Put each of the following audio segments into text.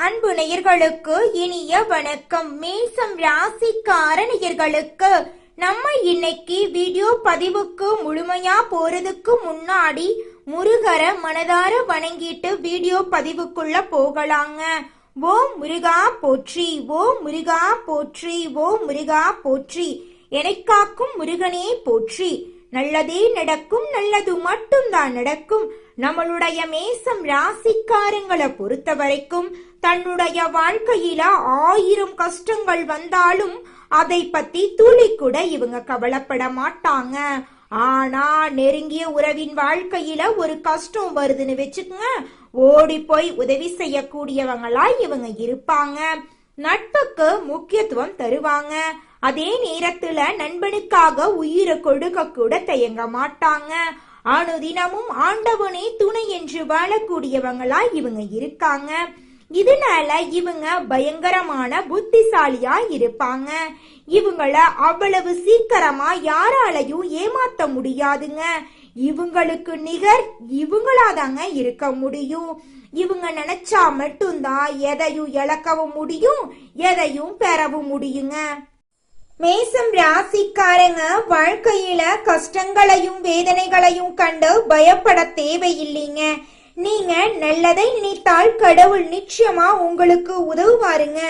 அன்பு நேயர்களுக்கு இனிய வணக்கம். மேசம் ராசிக்கார நேயர்களுக்கு நம்ம இன்னைக்கு வீடியோ பதிவுக்கு முழுமையா போறதுக்கு முன்னாடி முருகரை மனதார வணங்கிட்டு வீடியோ பதிவுக்குள்ள போகலாங்க. ஓம் முருகா போற்றி, ஓம் முருகா போற்றி, ஓம் முருகா போற்றி, எனக்காக்கும் முருகனே போற்றி. நல்லதே நடக்கும், நல்லது மட்டும்தான் நடக்கும். நம்மளுடைய மேசம் ராசிக்காரங்களை பொறுத்த வரைக்கும் தன்னுடைய வாழ்க்கையில 1000 கஷ்டங்கள் வந்தாலும் அதை பத்தி துளி கூட இவங்க கவலைப்பட மாட்டாங்க. ஆனா நெருங்கிய உறவின் வாழ்க்கையில ஒரு கஷ்டம் வருதுன்னு வச்சுக்கோங்க, ஓடி போய் உதவி செய்யக்கூடியவங்களா இவங்க இருப்பாங்க. நட்புக்கு முக்கியத்துவம் தருவாங்க. அதே நேரத்துல நண்பனுக்காக உயிரை கொடுக்க கூட தயங்க மாட்டாங்க. அனுதினமும் ஆண்டவனே துணை என்று வாழக்கூடியவங்களா இவங்க இருக்காங்க. இதனால இவங்க பயங்கரமான புத்திசாலியா இருப்பாங்க. இவங்கள அவ்வளவு சீக்கிரமா யாராலையும் ஏமாத்த முடியாதுங்க. இவங்களுக்கு நிகர் இவங்களாதாங்க இருக்க முடியும். இவங்க நினைச்சா மட்டும்தான் எதையும் இழக்கவும் முடியும், எதையும் பெறவும் முடியுங்க. மேசம் ராசிக்காரங்க வாழ்க்கையில கஷ்டங்களையும் வேதனைகளையும் கண்டு பயப்பட தேவையில்லைங்க. நீங்க நல்லதை நினைத்தால் கடவுள் நிச்சயமா உங்களுக்கு உதவுவாருங்க.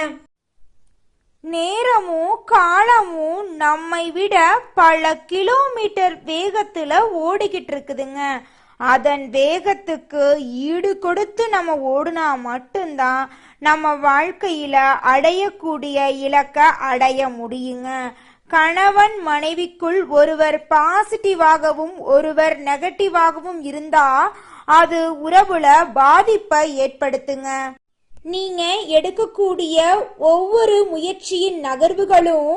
நேரமும் காலமும் நம்மை விட பல கிலோமீட்டர் வேகத்துல ஓடிக்கிட்டு இருக்குதுங்க. அதன் வேகத்துக்கு ஈடு கொடுத்து நம்ம ஓடுனா மட்டும்தான் நம்ம வாழ்க்கையில அடையக்கூடிய இலக்க அடைய முடியுங்க. கணவன் மனைவிக்குள் ஒருவர் பாசிட்டிவாகவும் ஒருவர் நெகட்டிவாகவும் இருந்தா அது உறவுல பாதிப்பை ஏற்படுத்துங்க. நீங்க எடுக்கக்கூடிய ஒவ்வொரு முயற்சியின் நகர்வுகளும்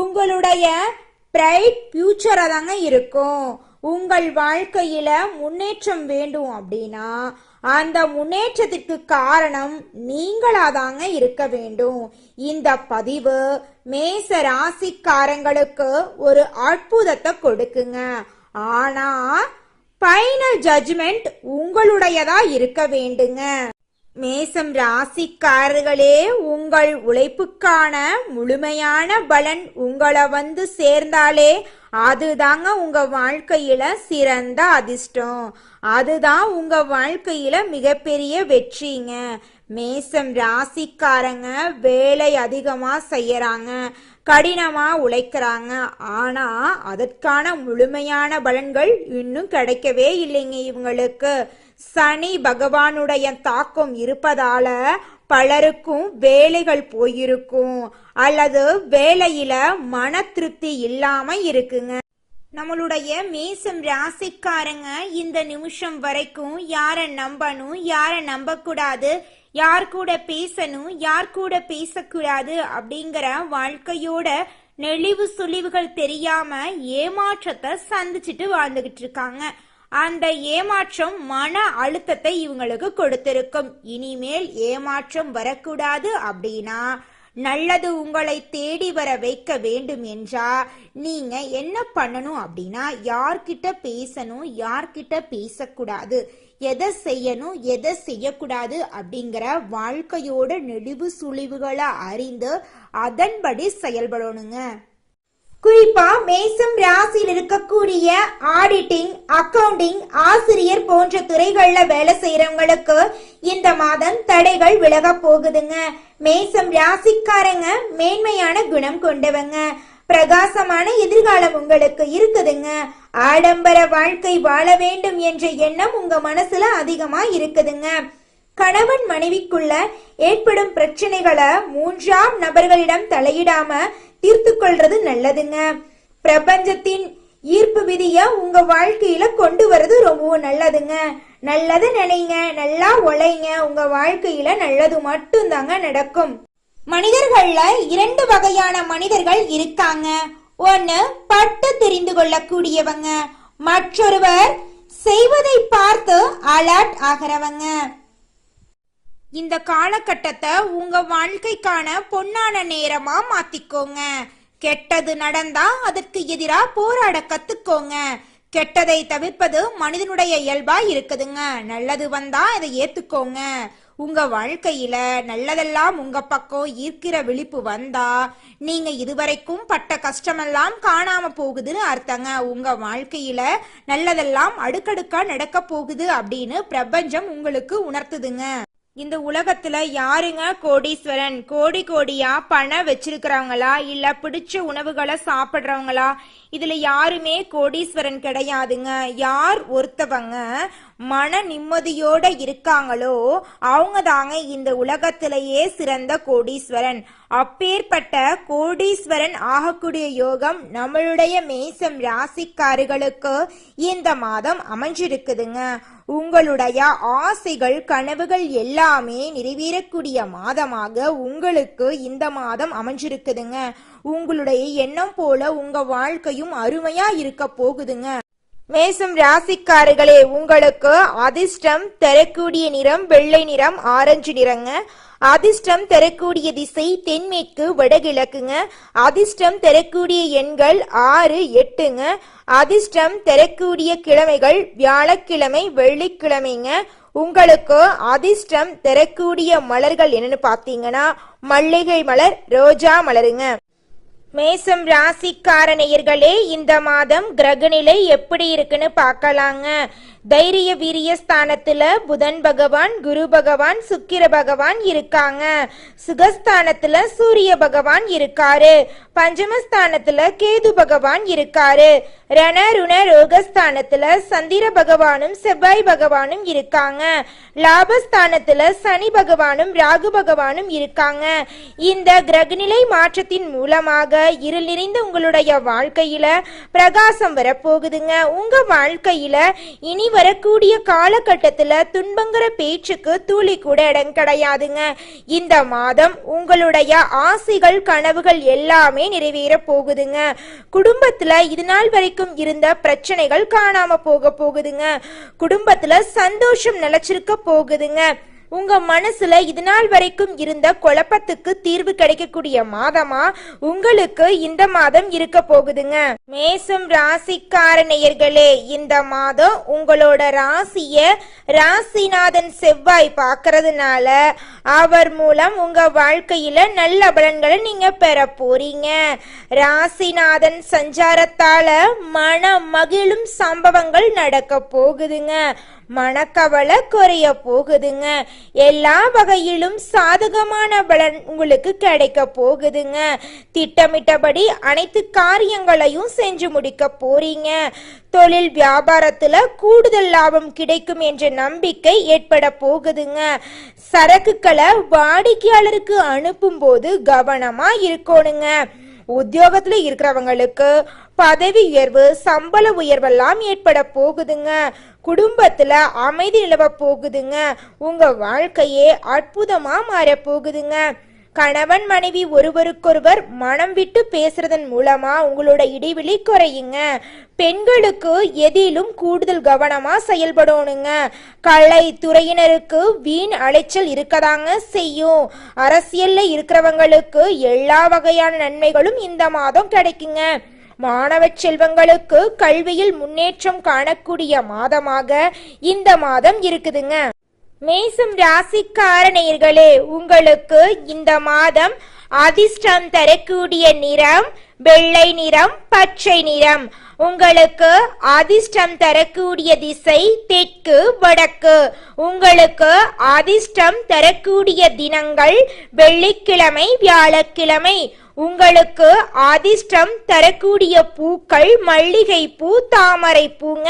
உங்களுடைய பிரைட் ஃபியூச்சரா தாங்க இருக்கும். உங்கள் வாழ்க்கையில முன்னேற்றம் வேண்டும் அப்படின்னா அந்த முன்னேற்றத்திற்கு காரணம் நீங்களாதாங்க இருக்க வேண்டும். இந்த பதிவு மேச ராசிக்காரங்களுக்கு ஒரு அற்புதத்தை கொடுக்குங்க. ஆனா ஃபைனல் ஜட்ஜ்மெண்ட் உங்களுடையதா இருக்க வேண்டுங்க. மேசம் ராசிக்காரர்களே, உங்கள் உழைப்புக்கான முழுமையான பலன் உங்களை வந்து சேர்ந்தாலே அதுதாங்க உங்க வாழ்க்கையில சிறந்த அதிர்ஷ்டம். அதுதான் உங்க வாழ்க்கையில மிகப்பெரிய வெற்றிங்க. மேசம் ராசிக்காரங்க வேலை அதிகமா செய்யறாங்க, கடினமா உழைக்கிறாங்க. ஆனா அதற்கான முழுமையான பலன்கள் இன்னும் கிடைக்கவே இல்லைங்க இவங்களுக்கு. சனி பகவானுடைய தாக்கம் இருப்பதால பலருக்கும் வேலைகள் போயிருக்கும், அல்லது வேலையில மன திருப்தி இல்லாம இருக்குங்க. நம்மளுடைய மேசம் ராசிக்காரங்க இந்த நிமிஷம் வரைக்கும் யாரை நம்பணும், யாரை நம்ப கூடாது, யார் கூட பேசணும், யார் கூட பேசக்கூடாது அப்படிங்கிற வாழ்க்கையோட நெளிவு சுழிவுகள் தெரியாம ஏமாற்றத்தை சந்திச்சுட்டு வாழ்ந்துகிட்டு இருக்காங்க. அந்த ஏமாற்றம் மன அழுத்தத்தை இவங்களுக்கு கொடுத்திருக்கும். இனிமேல் ஏமாற்றம் வரக்கூடாது அப்படின்னா, நல்லது உங்களை தேடி வர வைக்க வேண்டும் என்றா நீங்க என்ன பண்ணணும் அப்படின்னா, யார்கிட்ட பேசணும், யார்கிட்ட பேசக்கூடாது, எதை செய்யணும், எதை செய்யக்கூடாது அப்படிங்கிற வாழ்க்கையோட நெளிவு சுழிவுகளை அறிந்து அதன்படி செயல்படணுங்க. குறிப்பா மேசம் ராசியில் இருக்கக்கூடிய ஆடிட்டிங், அக்கவுண்டிங், ஆசிரியர் போன்ற துறைகள்ல வேலை செய்யறவங்களுக்கு இந்த மாதம் தடைகள் விலக போகுதுங்க. மேசம் ராசிக்காரங்க மேன்மையான குணம் கொண்டவங்க. பிரகாசமான எதிர்காலம் உங்களுக்கு இருக்குதுங்க. ஆடம்பர வாழ்க்கை வாழ வேண்டும் என்ற எண்ணம் உங்க மனசுல அதிகமா இருக்குதுங்க. கணவன் மனைவிக்குள்ள ஏற்படும் பிரச்சனைகளை 3ஆம் நபர்களிடம் தலையிடாம தீர்த்து கொள்றது நல்லதுங்க. பிரபஞ்சத்தின் ஈர்ப்பு விதிய உங்க வாழ்க்கையில கொண்டு வர்றது ரொம்பவும் நல்லதுங்க. நல்லது நினைங்க, நல்லா உழைங்க, உங்க வாழ்க்கையில நல்லது மட்டும்தாங்க நடக்கும். மனிதர்கள்ல 2 வகையான மனிதர்கள் இருக்காங்க. ஒன்னு பட்டு தெரிந்து கொள்ளக்கூடியவங்க, மற்றொருவர் செய்வதை பார்த்து அலர்ட் ஆகிறவங்க. இந்த காலகட்டத்தை உங்க வாழ்க்கைக்கான பொன்னான நேரமா மாத்திக்கோங்க. கெட்டது நடந்தா அதற்கு எதிராக போராட கத்துக்கோங்க. கெட்டதை தவிர்ப்பது மனிதனுடைய இயல்பா இருக்குதுங்க. நல்லது வந்தா அதை ஏத்துக்கோங்க. உங்க வாழ்க்கையில நல்லதெல்லாம் உங்க பக்கம் ஈர்க்கிற விழிப்பு வந்தா நீங்க இதுவரைக்கும் பட்ட கஷ்டமெல்லாம் காணாம போகுதுன்னு அர்த்தங்க. உங்க வாழ்க்கையில நல்லதெல்லாம் அடுக்கடுக்கா நடக்க போகுது அப்படின்னு பிரபஞ்சம் உங்களுக்கு உணர்த்துதுங்க. இந்த உலகத்துல யாருங்க கோடீஸ்வரன்? கோடி கோடியா பணம் வச்சிருக்கிறவங்களா இல்ல பிடிச்ச உணவுகளை சாப்பிடுறவங்களா? இதுல யாருமே கோடீஸ்வரன் கிடையாதுங்க. யார் ஒருத்தவங்க மன நிம்மதியோட இருக்காங்களோ அவங்க தாங்க இந்த உலகத்திலேயே சிறந்த கோடீஸ்வரன். அப்பேற்பட்ட கோடீஸ்வரன் ஆகக்கூடிய யோகம் நம்மளுடைய மேசம் ராசிக்காரர்களுக்கு இந்த மாதம் அமைஞ்சிருக்குதுங்க. உங்களுடைய ஆசைகள் கனவுகள் எல்லாமே நிறைவேறக்கூடிய மாதமாக உங்களுக்கு இந்த மாதம் அமைஞ்சிருக்குதுங்க. உங்களுடைய எண்ணம் போல உங்க வாழ்க்கையும் அருமையா இருக்க போகுதுங்க. மேசம் ராசிக்காரர்களே, உங்களுக்கு அதிர்ஷ்டம் தரக்கூடிய நிறம் வெள்ளை நிறம், ஆரஞ்சு நிறங்க. அதிர்ஷ்டம் தரக்கூடிய திசை தென்மேற்கு வடகிழக்குங்க. அதிர்ஷ்டம் தரக்கூடிய எண்கள் 6, 8ங்க. அதிர்ஷ்டம் தரக்கூடிய கிழமைகள் வியாழக்கிழமை, வெள்ளிக்கிழமைங்க. உங்களுக்கு அதிர்ஷ்டம் தரக்கூடிய மலர்கள் என்னன்னு பாத்தீங்கன்னா மல்லிகை மலர், ரோஜா மலருங்க. மேசம் ராசிக்கார நேயர்களே, இந்த மாதம் கிரகநிலை எப்படி இருக்குன்னு பார்க்கலாங்க. தைரிய வீரிய ஸ்தானத்துல புதன் பகவான், குரு பகவான், சுக்கிர பகவான் இருக்காங்க. சுகஸ்தானத்துல சூரிய பகவான் இருக்காரு. பஞ்சமஸ்தானத்துல கேது பகவான் இருக்காரு. ரண ருண ரோகஸ்தானத்துல சந்திர பகவானும் செவ்வாய் பகவானும் இருக்காங்க. லாபஸ்தானத்துல சனி பகவானும் ராகு பகவானும் இருக்காங்க. இந்த கிரகநிலை மாற்றத்தின் மூலமாக இருள் நிறைந்த உங்களுடைய வாழ்க்கையில பிரகாசம் வரப்போகுதுங்க. உங்க வாழ்க்கையில இனி வரக்கூடிய காலகட்டத்துல துன்பங்கிற பேச்சுக்கு துளி கூட இடம் கிடையாதுங்க. இந்த மாதம் உங்களுடைய ஆசைகள் கனவுகள் எல்லாமே நிறைவேற போகுதுங்க. குடும்பத்துல இது நாள் வரைக்கும் இருந்த பிரச்சனைகள் காணாம போகுதுங்க. குடும்பத்துல சந்தோஷம் நிலைச்சிருக்க போகுதுங்க. உங்க மனசுல இது நாள் வரைக்கும் இருந்த குழப்பத்துக்கு தீர்வு கிடைக்கக்கூடிய மாதமா உங்களுக்கு இந்த மாதம் இருக்க போகுதுங்க. மேசம் ராசிக்கார நேயர்களே, இந்த மாதம் உங்களோட ராசிய ராசிநாதன் செவ்வாய் பார்க்கறதுனால அவர் மூலம் உங்க வாழ்க்கையில நல்ல பலன்களை நீங்க பெற போறீங்க. ராசிநாதன் சஞ்சாரத்தால மன மகிழும் சம்பவங்கள் நடக்க போகுதுங்க. மனக்கவலை குறைய போகுதுங்க. எல்லா வகையிலும் சாதகமான பலன் உங்களுக்கு கிடைக்க போகுதுங்க. திட்டமிட்டபடி அனைத்து காரியங்களையும் செஞ்சு முடிக்க போறீங்க. தொழில் வியாபாரத்துல கூடுதல் லாபம் கிடைக்கும் என்ற நம்பிக்கை ஏற்பட போகுதுங்க. சரக்குகளை வாடிக்கையாளருக்கு அனுப்பும் போது கவனமா இருக்கணுங்க. உத்தியோகத்துல இருக்கிறவங்களுக்கு பதவி உயர்வு, சம்பள உயர்வெல்லாம் ஏற்பட போகுதுங்க. குடும்பத்துல அமைதி நிலவ போகுதுங்க. உங்க வாழ்க்கையே அற்புதமா மாற போகுதுங்க. கணவன் மனைவி ஒருவருக்கொருவர் மனம் விட்டு பேசுறதன் மூலமா உங்களோட இடைவெளி குறையுங்க. பெண்களுக்கு எதிலும் கூடுதல் கவனமா செயல்படணுங்க. கலை துறையினருக்கு வீண் அலைச்சல் இருக்கதாங்க செய்யும். அரசியல்ல இருக்கிறவங்களுக்கு எல்லா வகையான நன்மைகளும் இந்த மாதம் கிடைக்குங்க. மாணவ செல்வங்களுக்கு கல்வியில் முன்னேற்றம் காணக்கூடிய மாதமாக இந்த மாதம் இருக்குதுங்க. மேசம் ராசிக்கார நேயர்களே, உங்களுக்கு இந்த மாதம் அதிர்ஷ்டம் தரக்கூடிய நிறம் வெள்ளை நிறம், பச்சை நிறம். உங்களுக்கு அதிர்ஷ்டம் தரக்கூடிய திசை தெற்கு வடக்கு. உங்களுக்கு அதிர்ஷ்டம் தரக்கூடிய தினங்கள் வெள்ளிக்கிழமை, வியாழக்கிழமை. உங்களுக்கு அதிர்ஷ்டம் தரக்கூடிய பூக்கள் மல்லிகை பூ, தாமரை பூங்க.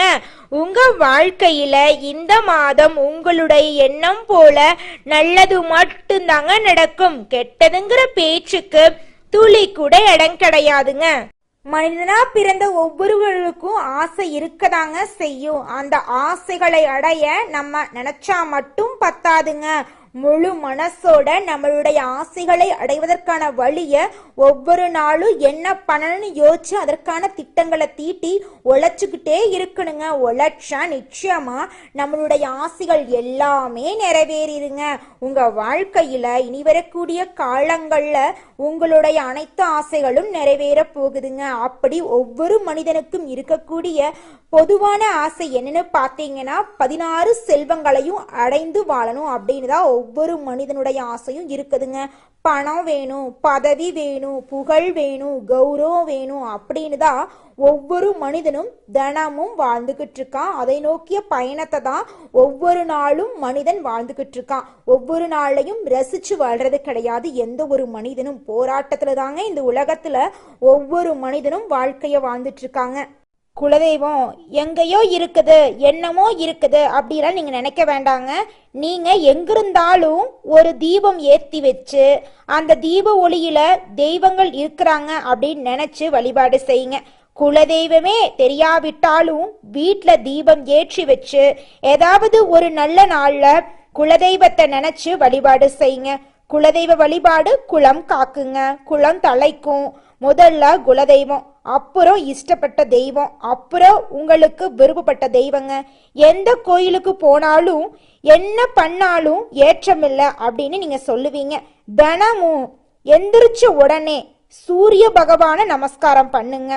உங்க வாழ்க்கையில இந்த மாதம் உங்களுடைய எண்ணம் போல நல்லது மட்டும்தாங்க நடக்கும். கெட்டதுங்கிற பேச்சுக்கு துளி கூட இடம் கிடையாதுங்க. மனிதனா பிறந்த ஒவ்வொருவருக்கும் ஆசை இருக்கதாங்க செய்யும். அந்த ஆசைகளை அடைய நம்ம நினைச்சா மட்டும் பத்தாதுங்க. முழு மனசோட நம்மளுடைய ஆசைகளை அடைவதற்கான வழிய ஒவ்வொரு நாளும் என்ன பண்ணணும்னு யோசிச்சு அதற்கான திட்டங்களை தீட்டி உழைச்சுக்கிட்டே இருக்கணுங்க. உழைச்சா நிச்சயமா நம்மளுடைய ஆசைகள் எல்லாமே நிறைவேறிடுங்க. உங்க வாழ்க்கையில இனி வரக்கூடிய காலங்கள்ல உங்களுடைய அனைத்து ஆசைகளும் நிறைவேற போகுதுங்க. அப்படி ஒவ்வொரு மனிதனுக்கும் இருக்கக்கூடிய பொதுவான ஆசை என்னன்னு பார்த்தீங்கன்னா 16 செல்வங்களையும் அடைந்து வாழணும் அப்படின்னு தான் ஒவ்வொரு மனிதனுடைய ஆசையும் இருக்குதுங்க. பணம் வேணும், பதவி வேணும், புகழ் வேணும், கௌரவம் வேணும் அப்படின்னு தான் ஒவ்வொரு மனிதனும் தினமும் வாழ்ந்துகிட்டு இருக்கான். அதை நோக்கிய பயணத்தை தான் ஒவ்வொரு நாளும் மனிதன் வாழ்ந்துகிட்டு இருக்கான். ஒவ்வொரு நாளையும் ரசிச்சு வாழ்றது கிடையாது எந்த ஒரு மனிதனும். போராட்டத்துல தாங்க இந்த உலகத்துல ஒவ்வொரு மனிதனும் வாழ்க்கைய வாழ்ந்துட்டு இருக்காங்க. குலதெய்வம் எங்கேயோ இருக்குது, என்னமோ இருக்குது அப்படிலாம் நீங்க நினைக்க வேண்டாங்க. நீங்க எங்கிருந்தாலும் ஒரு தீபம் ஏத்தி வச்சு அந்த தீப ஒளியில தெய்வங்கள் இருக்கிறாங்க அப்படின்னு நினைச்சு வழிபாடு செய்யுங்க. குலதெய்வமே தெரியாவிட்டாலும் வீட்டுல தீபம் ஏற்றி வச்சு ஏதாவது ஒரு நல்ல நாள்ல குலதெய்வத்தை நினைச்சு வழிபாடு செய்யுங்க. குலதெய்வ வழிபாடு குலம் காக்குங்க, குலம் தலைக்கும். முதல்ல குலதெய்வம், அப்புறம் இஷ்டப்பட்ட தெய்வம், அப்புறம் உங்களுக்கு விருப்பப்பட்ட தெய்வங்க. எந்த கோயிலுக்கு போனாலும் என்ன பண்ணாலும் ஏற்றமில்லை அப்படின்னு நீங்க சொல்லுவீங்க. தினமும் எந்திரிச்ச உடனே சூரிய பகவான நமஸ்காரம் பண்ணுங்க.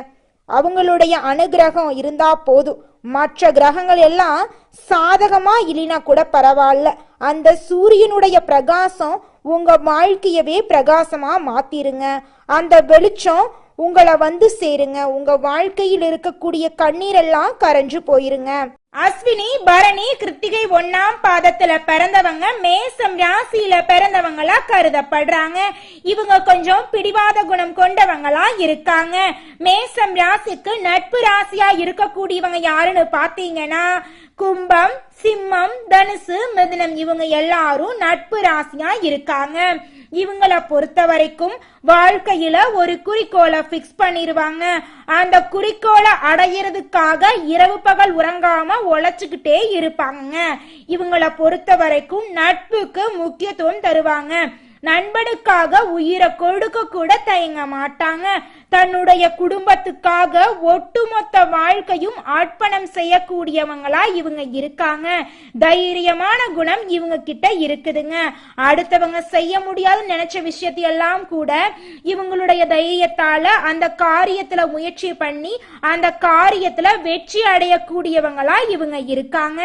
அவங்களுடைய அனுகிரகம் இருந்தா போதும். மற்ற கிரகங்கள் எல்லாம் சாதகமா இல்லைனா கூட பரவாயில்ல, அந்த சூரியனுடைய பிரகாசம் உங்க வாழ்க்கையவே பிரகாசமா மாத்திருங்க. அந்த வெளிச்சம் உங்களை வந்து சேருங்க. உங்க வாழ்க்கையில் இருக்கக்கூடிய கண்ணீரெல்லாம் கரைஞ்சு போயிருங்க. அஸ்வினி, பரணி, கிருத்திகை 1ஆம் பாதத்துல பிறந்தவங்க மேசம் ராசியில பிறந்தவங்களா கருதப்படுறாங்க. இவங்க கொஞ்சம் பிடிவாத குணம் கொண்டவங்களா இருக்காங்க. மேசம் ராசிக்கு நட்பு ராசியா இருக்கக்கூடியவங்க யாருன்னு பாத்தீங்கன்னா கும்பம், சிம்மம், தனுசு, மிதுனம் இவங்க எல்லாரும் நட்பு ராசியா இருக்காங்க. இவங்களை பொறுத்த வரைக்கும் வாழ்க்கையில ஒரு குறிக்கோளை பிக்ஸ் பண்ணிருவாங்க. அந்த குறிக்கோளை அடையிறதுக்காக இரவு பகல் உறங்காம உழைச்சுக்கிட்டே இருப்பாங்க. இவங்களை பொறுத்த வரைக்கும் நட்புக்கு முக்கியத்துவம் தருவாங்க. நண்பனுக்காக உயிரை கொடுக்க கூட தயங்க மாட்டாங்க. தன்னுடைய குடும்பத்துக்காக ஒட்டுமொத்த வாழ்க்கையும் அர்ப்பணம் செய்யக்கூடியவங்களா இவங்க இருக்காங்க. தைரியமான குணம் இவங்க கிட்ட இருக்குதுங்க. அடுத்தவங்க செய்ய முடியாதுன்னு நினைச்ச விஷயத்தையெல்லாம் கூட இவங்களுடைய தைரியத்தால அந்த காரியத்துல முயற்சி பண்ணி அந்த காரியத்துல வெற்றி அடையக்கூடியவங்களா இவங்க இருக்காங்க.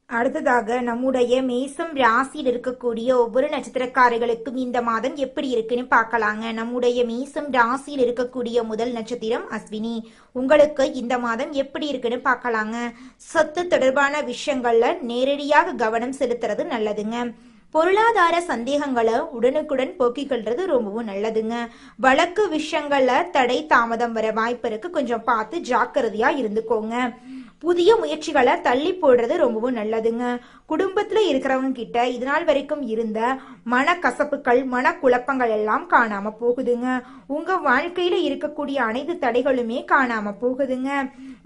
அடுத்ததாக நம்முடைய மேசம் ராசியில் இருக்கக்கூடிய ஒவ்வொரு நட்சத்திரக்காரர்களுக்கும் இந்த மாதம் எப்படி இருக்குன்னு பார்க்கலாங்க. நம்முடைய மேசம் ராசியில் இருக்கக்கூடிய முதல் நட்சத்திரம் அஸ்வினி. உங்களுக்கு இந்த மாதம் எப்படி இருக்குன்னு பார்க்கலாங்க. சொத்து தொடர்பான விஷயங்கள்ல நேரடியாக கவனம் செலுத்துறது நல்லதுங்க. பொருளாதார சந்தேகங்களை உடனுக்குடன் போக்கிக்கொள்றது ரொம்பவும் நல்லதுங்க. வழக்கு விஷயங்கள்ல தடை தாமதம் வர வாய்ப்பு இருக்கு, கொஞ்சம் பார்த்து ஜாக்கிரதையா இருந்துக்கோங்க. புதிய முயற்சிகளை தள்ளி போடுறது ரொம்பவும் நல்லதுங்க. குடும்பத்துல இருக்கிறவங்க கிட்ட இது நாள் வரைக்கும் இருந்த மனக்கசப்புகள், மனக்குழப்பங்கள் எல்லாம் காணாம போகுதுங்க. உங்க வாழ்க்கையில இருக்கக்கூடிய அனைத்து தடைகளுமே காணாம போகுதுங்க.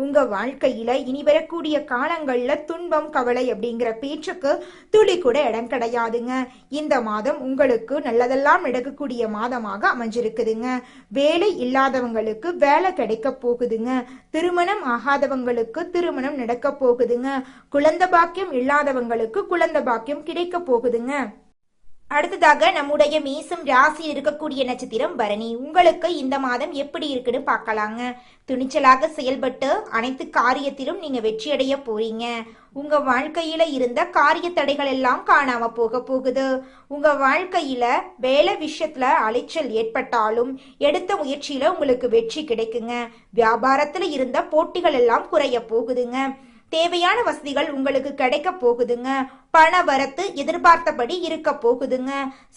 உங்க வாழ்க்கையில இனி வரக்கூடிய காலங்கள்ல துன்பம், கவலை அப்படிங்கிற பேச்சுக்கு துளி கூட இடம் கிடையாதுங்க. இந்த மாதம் உங்களுக்கு நல்லதெல்லாம் நடக்கக்கூடிய மாதமாக அமைஞ்சிருக்குதுங்க. வேலை இல்லாதவங்களுக்கு வேலை கிடைக்க போகுதுங்க. திருமணம் ஆகாதவங்களுக்கு திருமணம் நடக்க போகுதுங்க. குழந்தை பாக்கியம் இல்லாதவங்களுக்கு குழந்தை பாக்கியம் கிடைக்க போகுதுங்க. அடுத்ததாக நம்முடைய மேசம் ராசியில் இருக்கக்கூடிய நட்சத்திரம் பரணி. உங்களுக்கு இந்த மாதம் எப்படி இருக்குன்னு பார்க்கலாங்க. துணிச்சலாக செயல்பட்டு அனைத்து காரியத்திலும் நீங்க வெற்றியடைய போறீங்க. உங்க வாழ்க்கையில இருந்த காரிய தடைகள் எல்லாம் காணாம போக போகுது. உங்க வாழ்க்கையில வேலை விஷயத்துல அலைச்சல் ஏற்பட்டாலும் எடுத்த முயற்சியில உங்களுக்கு வெற்றி கிடைக்குங்க. வியாபாரத்துல இருந்த போட்டிகள் எல்லாம் குறைய போகுதுங்க. தேவையான வசதிகள் உங்களுக்கு கிடைக்க போகுதுங்க. பண வரத்து எதிர்பார்த்தபடி இருக்க போகுதுங்க.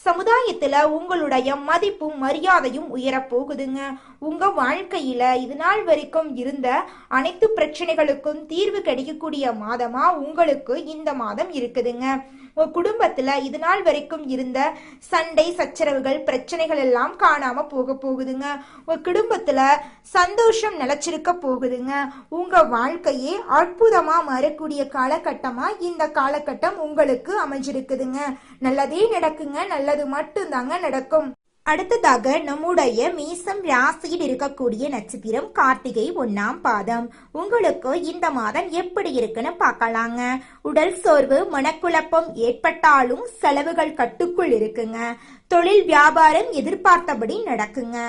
சமுதாயத்துல உங்களுடைய மதிப்பும் மரியாதையும் உயர போகுதுங்க. உங்க வாழ்க்கையில இது நாள் வரைக்கும் இருந்த அனைத்து பிரச்சனைகளுக்கும் தீர்வு கிடைக்கக்கூடிய மாதமா உங்களுக்கு இந்த மாதம் இருக்குதுங்க. உங்க குடும்பத்துல இது நாள் வரைக்கும் இருந்த சண்டை சச்சரவுகள், பிரச்சனைகள் எல்லாம் காணாம போக போகுதுங்க. உங்க குடும்பத்துல சந்தோஷம் நிலைச்சிருக்க போகுதுங்க. உங்க வாழ்க்கையே அற்புதமா மாறக்கூடிய காலகட்டமா இந்த காலகட்டம் உங்களுக்கு அமைஞ்சிருக்குதுங்க. நல்லதே நடக்குங்க, நல்லது மட்டும்தாங்க நடக்கும். அடுத்ததாக நம்முடைய மேசம் ராசியில் இருக்கக்கூடிய நட்சத்திரம் கார்த்திகை 1ஆம் பாதம். உங்களுக்கு இந்த மாதம் எப்படி இருக்குன்னு பார்க்கலாங்க. உடல் சோர்வு, மனக்குழப்பம் ஏற்பட்டாலும் செலவுகள் கட்டுக்குள் இருக்குங்க. தொழில் வியாபாரம் எதிர்பார்த்தபடி நடக்குங்க.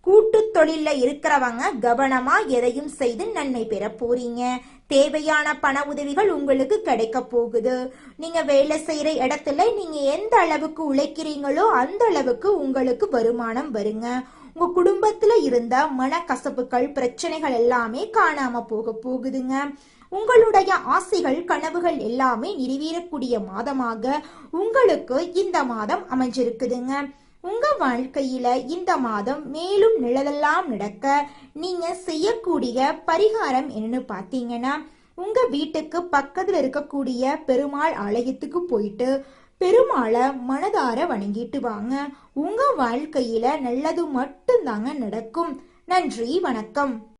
கூட்டு தொழில இருக்கிறவங்க கவனமா எதையும் செய்து நன்மை பெற போறீங்க. தேவையான பண உதவிகள் உங்களுக்கு கிடைக்க போகுது. நீங்க வேலை செய்யற இடத்துல நீங்க எந்த அளவுக்கு உழைக்கிறீங்களோ அந்த அளவுக்கு உங்களுக்கு வருமானம் வருங்க. உங்க குடும்பத்துல இருந்த மனக்கசப்புகள் பிரச்சனைகள் எல்லாமே காணாம போக போகுதுங்க. உங்களுடைய ஆசைகள் கனவுகள் எல்லாமே நிறைவேறக்கூடிய மாதமாக உங்களுக்கு இந்த மாதம் அமைஞ்சிருக்குதுங்க. உங்க வாழ்க்கையில இந்த மாதம் மேலும் நிழலெல்லாம் நடக்க நீங்க செய்யக்கூடிய பரிகாரம் என்னன்னு பாத்தீங்கன்னா, உங்க வீட்டுக்கு பக்கத்துல இருக்கக்கூடிய பெருமாள் ஆலயத்துக்கு போயிட்டு பெருமாளை மனதார வணங்கிட்டு வாங்க. உங்க வாழ்க்கையில நல்லது மட்டும்தாங்க நடக்கும். நன்றி, வணக்கம்.